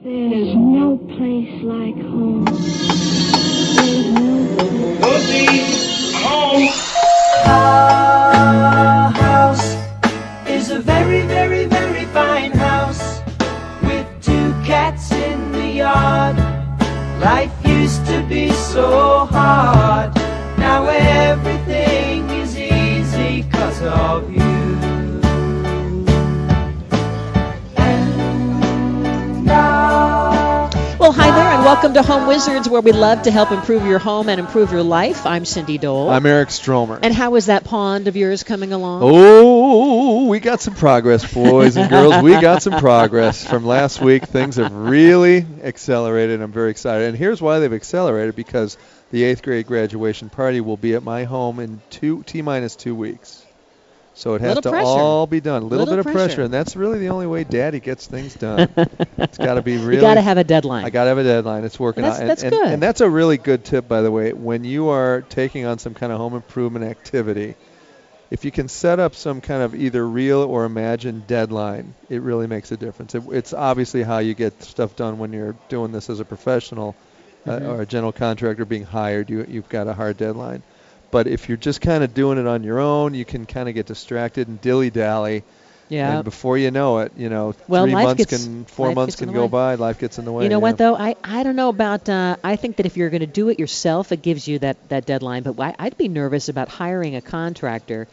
There's no place like home. There's no place. Home. Our house is a very, very, very fine house with 2 cats in the yard. Life used to be so hard. Now everything is easy 'cause of you. Well, hi there, and welcome to Home Wizards, where we love to help improve your home and improve your life. I'm Cindy Dole. I'm Eric Stromer. And how is that pond of yours coming along? Oh, we got some progress, boys and girls. We got some progress from last week. Things have really accelerated. I'm very excited. And here's why they've accelerated, because the 8th grade graduation party will be at my home in T-minus 2 weeks. So it has to all be done. A little bit of pressure. And that's really the only way Daddy gets things done. It's got to be really. You got to have a deadline. I got to have a deadline. It's working out. That's good. And that's a really good tip, by the way. When you are taking on some kind of home improvement activity, if you can set up some kind of either real or imagined deadline, it really makes a difference. It's obviously how you get stuff done when you're doing this as a professional or a general contractor being hired. You've got a hard deadline. But if you're just kind of doing it on your own, you can kind of get distracted and dilly-dally. Yeah. And before you know it, 4 months can go by, life gets in the way. You know what, though? I don't know about, I think that if you're going to do it yourself, it gives you that deadline. But I'd be nervous about hiring a contractor,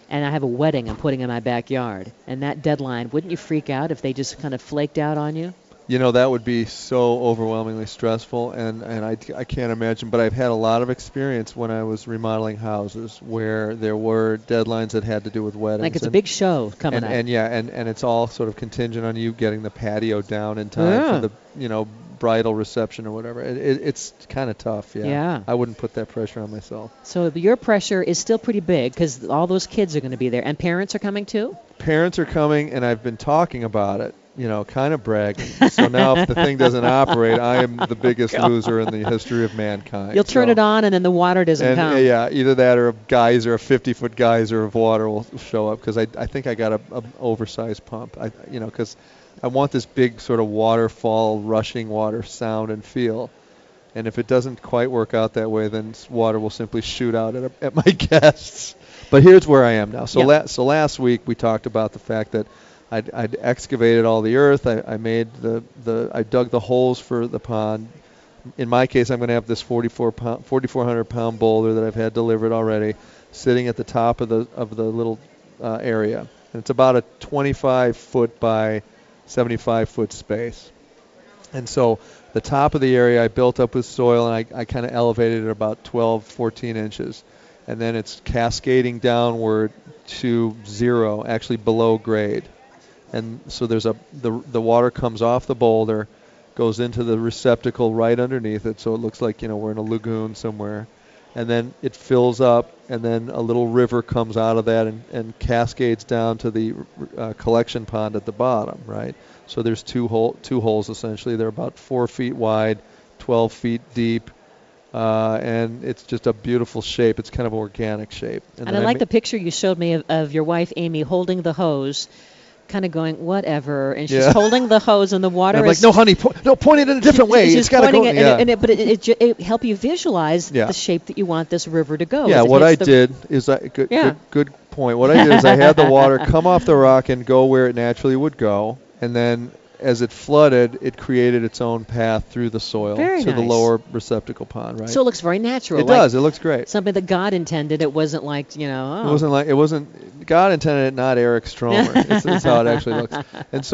and I have a wedding I'm putting in my backyard. And that deadline, wouldn't you freak out if they just kind of flaked out on you? That would be so overwhelmingly stressful, and I can't imagine. But I've had a lot of experience when I was remodeling houses where there were deadlines that had to do with weddings. Like it's a big show coming up. And it's all sort of contingent on you getting the patio down in time for the bridal reception or whatever. It's kind of tough. Yeah. I wouldn't put that pressure on myself. So your pressure is still pretty big because all those kids are going to be there, and parents are coming too. Parents are coming, and I've been talking about it. Kind of bragging. So now if the thing doesn't operate, I am the biggest loser in the history of mankind. You'll turn it on, and then the water doesn't come. Yeah, either that or a 50-foot geyser of water will show up, because I think I got a oversized pump. Because I want this big sort of waterfall, rushing water sound and feel. And if it doesn't quite work out that way, then water will simply shoot out at my guests. But here's where I am now. So last week we talked about the fact that I'd excavated all the earth. I made I dug the holes for the pond. In my case, I'm going to have this 4,400 pound boulder that I've had delivered already, sitting at the top of the little area, and it's about a 25 foot by 75 foot space. And so the top of the area I built up with soil, and I kind of elevated it about 12, 14 inches, and then it's cascading downward to zero, actually below grade. And so there's the water comes off the boulder, goes into the receptacle right underneath it, so it looks like we're in a lagoon somewhere, and then it fills up, and then a little river comes out of that and cascades down to the collection pond at the bottom, right? So there's two holes essentially. They're about 4 feet wide, 12 feet deep, and it's just a beautiful shape. It's kind of an organic shape. And I like the picture you showed me of your wife Amy holding the hose, kind of going whatever, and she's holding the hose, and the water and I'm like, no, honey, point it in a different way. It's got to go. But it help you visualize the shape that you want this river to go. Yeah, what I did is good point. What I did is I had the water come off the rock and go where it naturally would go, and then as it flooded, it created its own path through the soil to the lower receptacle pond, right? So it looks very natural. It does. It looks great. Something that God intended. It wasn't like, It wasn't God intended it, not Eric Stromer. It's how it actually looks. And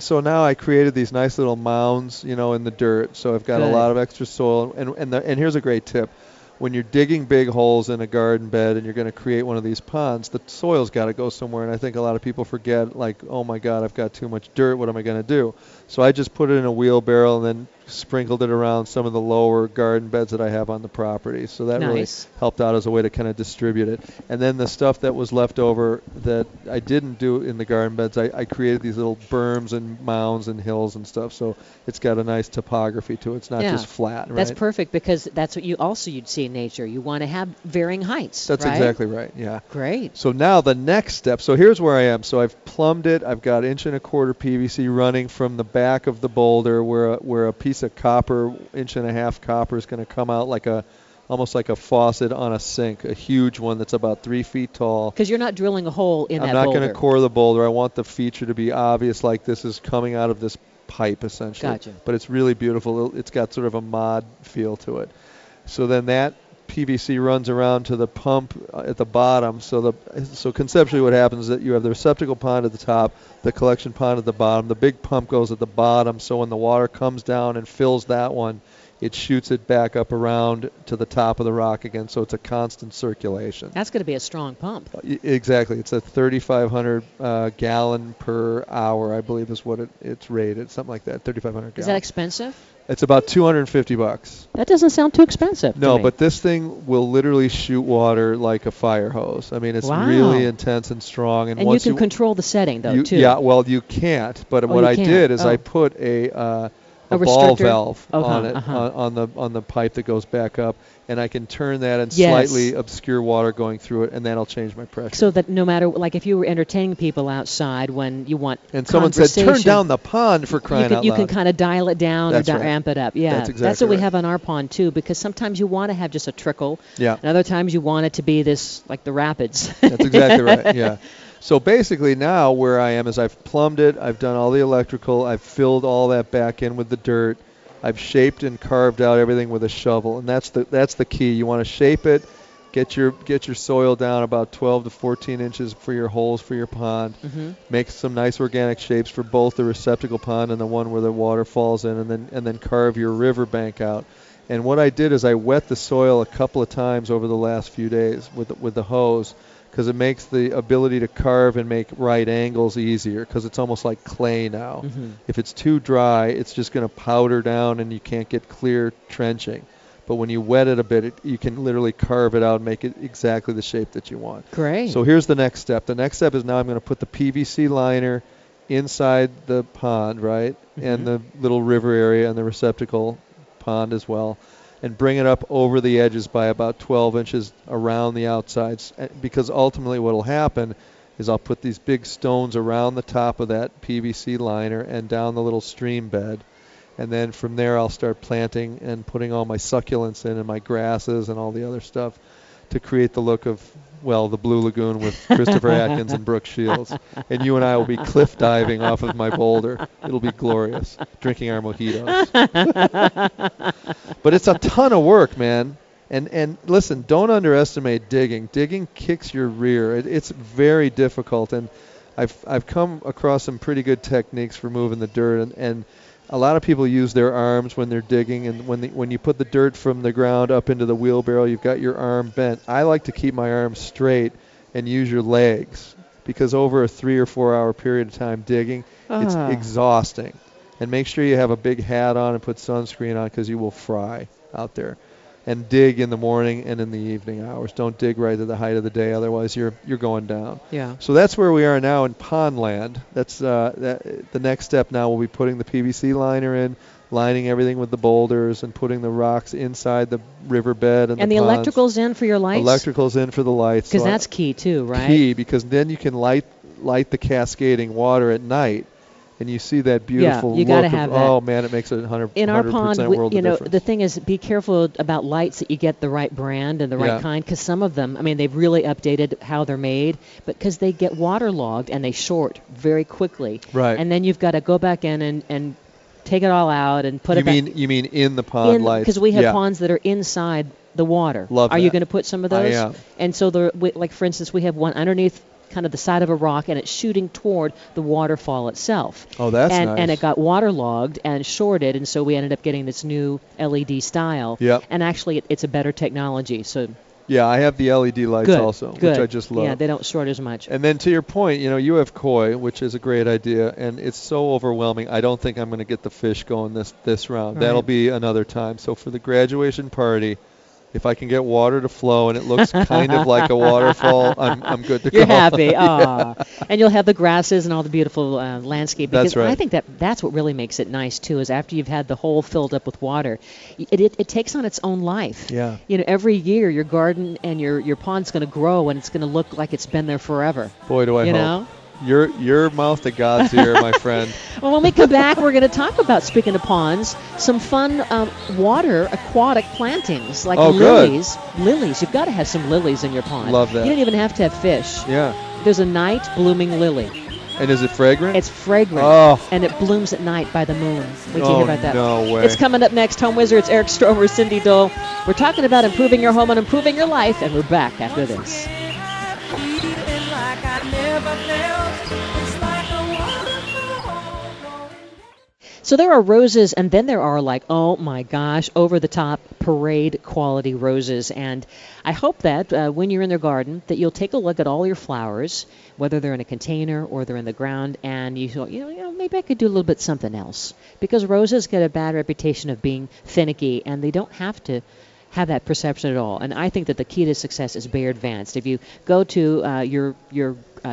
so now I created these nice little mounds, in the dirt. So I've got a lot of extra soil. And here's a great tip. When you're digging big holes in a garden bed and you're going to create one of these ponds, the soil's got to go somewhere. And I think a lot of people forget, like, oh my God, I've got too much dirt. What am I going to do? So I just put it in a wheelbarrow and then sprinkled it around some of the lower garden beds that I have on the property. So that really Nice. helped out as a way to kind of distribute it. And then the stuff that was left over that I didn't do in the garden beds, I created these little berms and mounds and hills and stuff. So it's got a nice topography to it. It's not Yeah. just flat, right? That's perfect, because that's what you'd see in nature. You want to have varying heights. That's right? exactly right, yeah. Great. So now the next step, so here's where I am. So I've plumbed it. I've got 1.25 inch PVC running from the back of the boulder where a piece of copper, 1.5 inch copper, is going to come out almost like a faucet on a sink, a huge one that's about 3 feet tall. Because you're not drilling a hole in I'm that not boulder. going to core the boulder. I want the feature to be obvious, like this is coming out of this pipe, essentially. Gotcha. But it's really beautiful. It's got sort of a mod feel to it. So then that PVC runs around to the pump at the bottom. So conceptually what happens is that you have the receptacle pond at the top, the collection pond at the bottom. The big pump goes at the bottom, so when the water comes down and fills that one, it shoots it back up around to the top of the rock again, so it's a constant circulation. That's going to be a strong pump. Exactly. It's a 3,500 gallon per hour, I believe is what it's rated, something like that, 3,500 gallons. Is that expensive? It's about $250. That doesn't sound too expensive to No, me. but this thing will literally shoot water like a fire hose. I mean, it's Wow. really intense and strong. And you once can control the setting, though, too. Yeah, well, you can't. But what you I can't. did is Oh. I put a ball restrictor? valve Uh-huh, on it uh-huh. on the pipe that goes back up, and I can turn that and Yes. slightly obscure water going through it, and that'll change my pressure. So that no matter, like if you were entertaining people outside when you want and someone said, "Turn conversation, down the pond for crying out you loud." can kind of dial it down That's or right. amp it up. Yeah, That's exactly what we right. have on our pond too. Because sometimes you want to have just a trickle, Yeah. and other times you want it to be this like the rapids. That's exactly right, yeah. So basically now where I am is I've plumbed it, I've done all the electrical, I've filled all that back in with the dirt, I've shaped and carved out everything with a shovel, and that's the key. You want to shape it, get your soil down about 12 to 14 inches for your holes for your pond. Mm-hmm. Make some nice organic shapes for both the receptacle pond and the one where the water falls in, and then carve your river bank out. And what I did is I wet the soil a couple of times over the last few days with the hose, because it makes the ability to carve and make right angles easier, because it's almost like clay now. Mm-hmm. If it's too dry, it's just going to powder down and you can't get clear trenching. But when you wet it a bit, you can literally carve it out and make it exactly the shape that you want. Great. So here's the next step. The next step is now I'm going to put the PVC liner inside the pond, right, and the little river area and the receptacle pond as well, and bring it up over the edges by about 12 inches around the outsides, because ultimately what will happen is I'll put these big stones around the top of that PVC liner and down the little stream bed, and then from there I'll start planting and putting all my succulents in and my grasses and all the other stuff to create the look of, well, the Blue Lagoon with Christopher Atkins and Brooke Shields. And you and I will be cliff diving off of my boulder. It'll be glorious, drinking our mojitos. But it's a ton of work, man. And listen, don't underestimate digging. Digging kicks your rear. It's very difficult. And I've come across some pretty good techniques for moving the dirt. And a lot of people use their arms when they're digging, and when you put the dirt from the ground up into the wheelbarrow, you've got your arm bent. I like to keep my arms straight and use your legs, because over a 3 or 4 hour period of time digging, it's exhausting. And make sure you have a big hat on and put sunscreen on, because you will fry out there. And dig in the morning and in the evening hours. Don't dig right at the height of the day, otherwise you're going down. Yeah. So that's where we are now in pond land. That's the next step now will be putting the PVC liner in, lining everything with the boulders, and putting the rocks inside the riverbed and the ponds. electrical's in for your lights? Electrical's in for the lights. Because So that's key too, right? Key, because then you can light the cascading water at night, and you see that beautiful you gotta look have of, that. oh man, it makes a 100% In our pond, world you of know, difference. the thing is, be careful about lights that you get the right brand and the right Yeah. kind, because some of them, I mean, they've really updated how they're made, but because they get waterlogged and they short very quickly. Right. And then you've got to go back in and take it all out and put it back You mean in the pond lights? because we have Yeah. ponds that are inside the water. Love Are you that. going to put some of I those? am. And so, like for instance, we have one underneath kind of the side of a rock, and it's shooting toward the waterfall itself. Oh, that's nice. And it got waterlogged and shorted, and so we ended up getting this new LED style. Yep. And actually, it's a better technology. So Yeah, I have the LED lights Good. also, Good. which I just love. Yeah, they don't short as much. And then to your point, you have koi, which is a great idea, and it's so overwhelming. I don't think I'm going to get the fish going this round. Right. That'll be another time. So for the graduation party, if I can get water to flow and it looks kind of like a waterfall, I'm good to go. You're happy. Yeah. Aw. And you'll have the grasses and all the beautiful landscape. Because That's right. I think that's what really makes it nice, too, is after you've had the hole filled up with water, it takes on its own life. Yeah. Every year your garden and your pond's going to grow, and it's going to look like it's been there forever. Boy, do I You hope. know? Your mouth to God's ear, my friend. Well, when we come back, we're going to talk about, speaking of ponds, some fun water aquatic plantings like Oh, good. lilies. Lilies. You've got to have some lilies in your pond. Love that. You don't even have to have fish. Yeah. There's a night blooming lily. And is it fragrant? It's fragrant. Oh. And it blooms at night by the moon. Wait to Oh, hear about that. no way. It's coming up next. Home Wizards, Eric Stromer, Cindy Dole. We're talking about improving your home and improving your life, and we're back after this. So there are roses, and then there are oh my gosh, over-the-top parade quality roses. And I hope that when you're in their garden, that you'll take a look at all your flowers, whether they're in a container or they're in the ground, and you thought, maybe I could do a little bit something else. Because roses get a bad reputation of being finicky, and they don't have to have that perception at all. And I think that the key to success is Bayer Advanced. If you go to your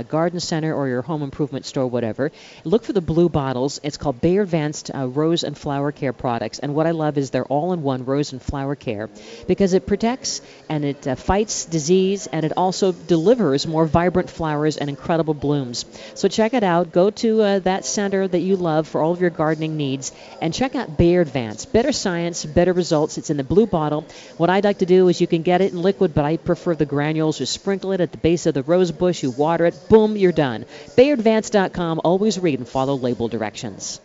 garden center or your home improvement store, whatever, look for the blue bottles. It's called Bayer Advanced Rose and Flower Care Products. And what I love is they're all-in-one rose and flower care because it protects and it fights disease, and it also delivers more vibrant flowers and incredible blooms. So check it out. Go to that center that you love for all of your gardening needs and check out Bayer Advanced. Better science, better results. It's in the blue bottle. What I'd like to do is you can get it in liquid, but I prefer the granules. You sprinkle it at the base of the rose bush, you water it, boom, you're done. BayerAdvance.com. Always read and follow label directions.